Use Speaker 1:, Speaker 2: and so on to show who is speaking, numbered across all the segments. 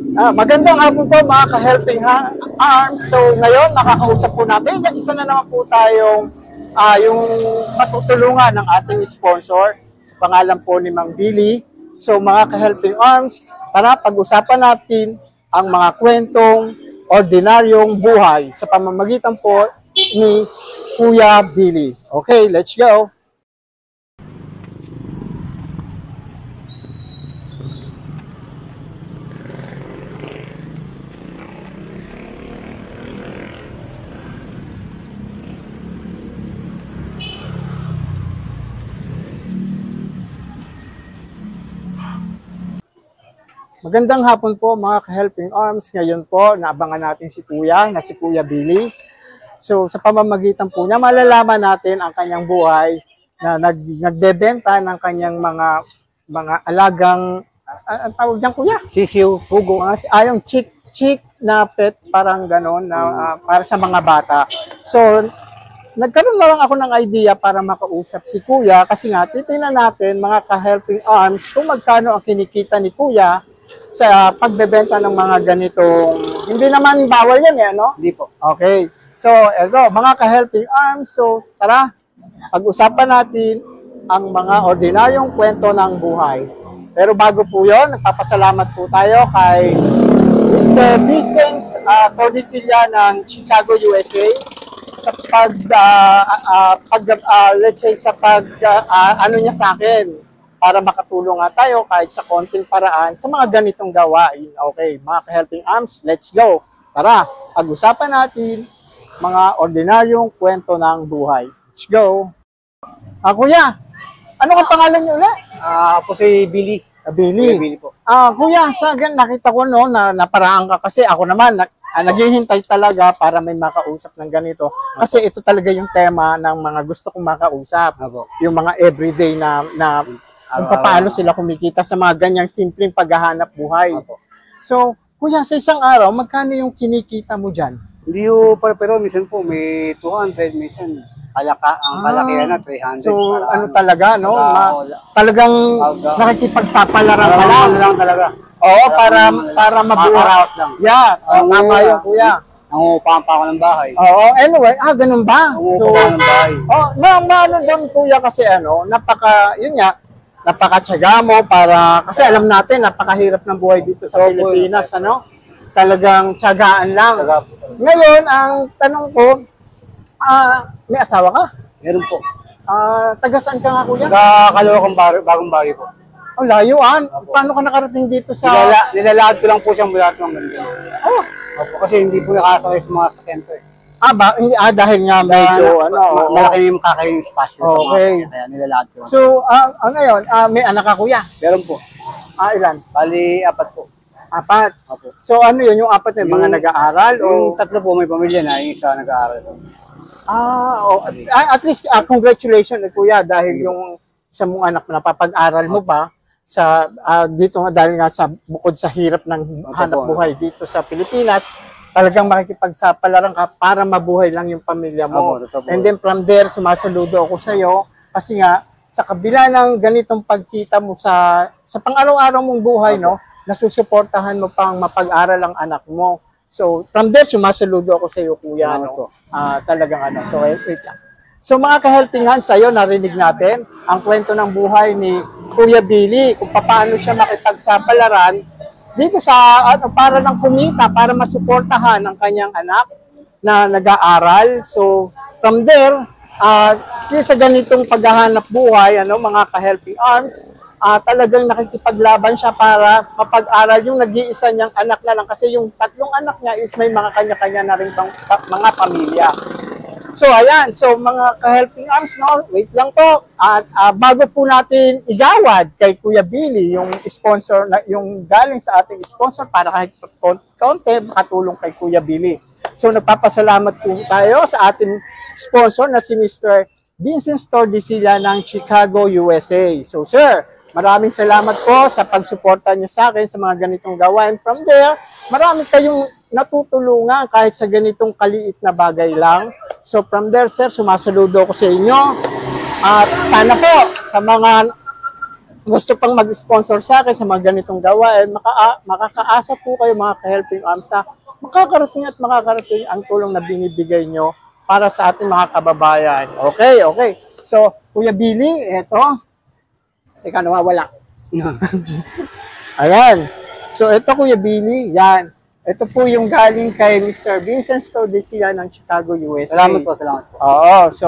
Speaker 1: Magandang hapon po mga ka-helping arms. So ngayon makakausap po natin, isa na naman po tayong yung matutulungan ng ating sponsor sa pangalan po ni Mang Billy. So mga ka-helping arms, tara pag-usapan natin ang mga kwentong ordinaryong buhay sa pamamagitan po ni Kuya Billy. Okay, let's go! Magandang hapon po mga ka-helping arms. Ngayon po, naabangan natin si Kuya, na si Kuya Billy. So sa pamamagitan po niya, malalaman natin ang kanyang buhay na nagbebenta ng kanyang mga alagang, ang tawag diyan Kuya?
Speaker 2: Sisiw, pugo.
Speaker 1: Yung chick na pet, parang gano'n, na para sa mga bata. So nagkaroon na lang ako ng idea para makausap si Kuya kasi nga titingnan natin mga ka-helping arms kung magkano ang kinikita ni Kuya sa pagbebenta ng mga ganitong, hindi naman bawal yan eh, no?
Speaker 2: Hindi po.
Speaker 1: Okay. So, eto, mga ka-helping arms, so tara, pag-usapan natin ang mga ordinaryong kwento ng buhay. Pero bago po yun, nagpapasalamat po tayo kay Mr. Vicens Tordesillas ng Chicago, USA sa ano niya sa akin para makatulong nga tayo kahit sa konting paraan sa mga ganitong gawain. Okay, mga ka-helping arms, let's go. Tara, pag-usapan natin mga ordinaryong kwento ng buhay. Let's go. Kuya, ano ang pangalan niyo ulit?
Speaker 2: Ako si Billy.
Speaker 1: Billy.
Speaker 2: Billy po.
Speaker 1: Kuya, nakita ko no, na naparaan ka kasi ako naman, naghihintay talaga para may makausap ng ganito. Kasi ito talaga yung tema ng mga gusto kong makausap. Yung mga everyday na kung paano sila kumikita sa mga ganyang simpleng paghahanap buhay. So, Kuya, sa isang araw, magkano yung kinikita mo dyan?
Speaker 2: Hindi yung pero minsan po may 200, minsan ang kalakihan na 300.
Speaker 1: So, ano talaga, no? Talagang nakikipagsapalaran ka
Speaker 2: lang talaga.
Speaker 1: Oo, para mabuhay.
Speaker 2: lang.
Speaker 1: Yeah, tama yung Kuya.
Speaker 2: Nangungupahan pa ako ng bahay.
Speaker 1: Oo, anyway, ganun ba?
Speaker 2: Nangungupahan ng bahay.
Speaker 1: Maano doon Kuya kasi yun nga, napakatyaga mo para, kasi alam natin, napakahirap ng buhay dito sa Pilipinas, ano? Talagang tyagaan lang. Ngayon, ang tanong ko, may asawa ka?
Speaker 2: Meron po.
Speaker 1: Taga saan ka nga Kuya?
Speaker 2: Kalawakang bagong bahay po.
Speaker 1: Layuan. Paano ka nakarating dito sa...
Speaker 2: Nilalakad ko lang po siyang mula ng ganito. Kasi hindi po nakasakay sa mga sakyan ko eh.
Speaker 1: Dahil nga medyo,
Speaker 2: malaki yung kakainin spasyo sa mga sakyan, kaya nilalakad ko.
Speaker 1: So, ngayon, may anak ka Kuya?
Speaker 2: Meron po.
Speaker 1: Ilan?
Speaker 2: Bali, 4 po.
Speaker 1: 4? Opo. So, ano yun? Yung 4 na mga nag-aaral?
Speaker 2: Yung 3 po may pamilya na, yung isa nag-aaral.
Speaker 1: At least, congratulations Kuya, dahil yung isa mong anak na napapag-aral mo pa, dito nga dahil nga bukod sa hirap ng hanap buhay dito sa Pilipinas, talagang makikipagsapalaran ka para mabuhay lang yung pamilya mo. And then from there, sumasaludo ako sa iyo kasi nga sa kabila ng ganitong pagkita mo sa pang-araw-araw mong buhay, no, nasusuportahan mo pang mapag-aral ang anak mo. So from there, sumasaludo ako sa iyo Kuya, no. Talagang So wait lang. So mga ka-helping hands, sa'yo narinig natin ang kwento ng buhay ni Kuya Billy, kung paano siya makipagsapalaran dito sa para lang kumita, para masuportahan ang kanyang anak na nag-aaral. So from there, sa ganitong paghahanap buhay, mga ka-helping arms, talagang nakikipaglaban siya para mapag-aral yung nag-iisa niyang anak na lang kasi yung 3 anak niya is may mga kanya-kanya na rin mga pamilya. So ayan, so mga ka-helping arms, no, wait lang po. At bago po natin igawad kay Kuya Billy yung sponsor, yung galing sa ating sponsor para kahit konti makatulong kay Kuya Billy. So nagpapasalamat po tayo sa ating sponsor na si Mr. Vicens Tordesillas ng Chicago, USA. So sir, maraming salamat po sa pagsuporta nyo sa akin sa mga ganitong gawain. From there, marami kayong natutulungan kahit sa ganitong kaliit na bagay lang. So from there, sir, sumasaludo ko sa inyo. At sana po sa mga gusto pang mag-sponsor sa akin sa mga ganitong gawain, makakaasa po kayo mga ka-helping arms sa makakarating ang tulong na binibigay nyo para sa ating mga kababayan. Okay, okay. So, Kuya Billy, eto. Teka, nawawala. Ayan. So, ito Kuya Billy, yan. Ito po yung galing kay Mr. Vincent Stordesia ng Chicago, USA.
Speaker 2: Salamat po, salamat po.
Speaker 1: Oo. So,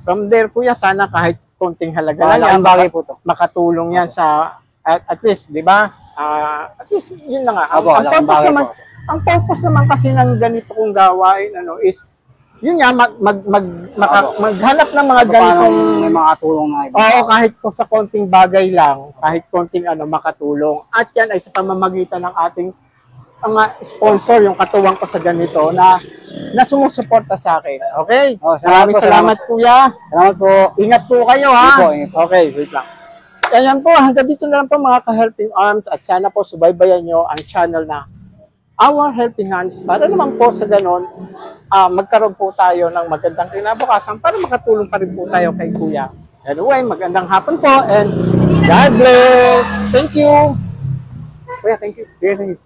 Speaker 1: from there Kuya, sana kahit konting halaga lang yan,
Speaker 2: Malaking bagay po to.
Speaker 1: makatulong yan sa, at least, di ba? At least, yun na nga.
Speaker 2: Opo, malaking bagay po.
Speaker 1: Ang purpose naman kasi ng ganito kong gawain, is, yun nga, maghanap ng mga ganitong,
Speaker 2: May mga tulong na iba.
Speaker 1: oo, kahit po sa konting bagay lang, kahit konting makatulong. At yan ay sa pamamagitan ng ating mga sponsor, yung katuwang ko sa ganito, na sumusuporta sa akin. Okay?
Speaker 2: Oh,
Speaker 1: Maraming salamat, Kuya.
Speaker 2: Salamat po.
Speaker 1: Ingat po kayo, ha?
Speaker 2: Ingat po.
Speaker 1: Okay, wait lang. Ayan po, hanggang dito na lang po mga ka-helping arms at sana po subaybayan nyo ang channel na Our Helping Hands para naman po sa ganon, magkaroon po tayo ng magandang kinabukasan para makatulong pa rin po tayo kay Kuya. Anyway, magandang hapon po and God bless! Thank you! Kuya, thank you. Thank you.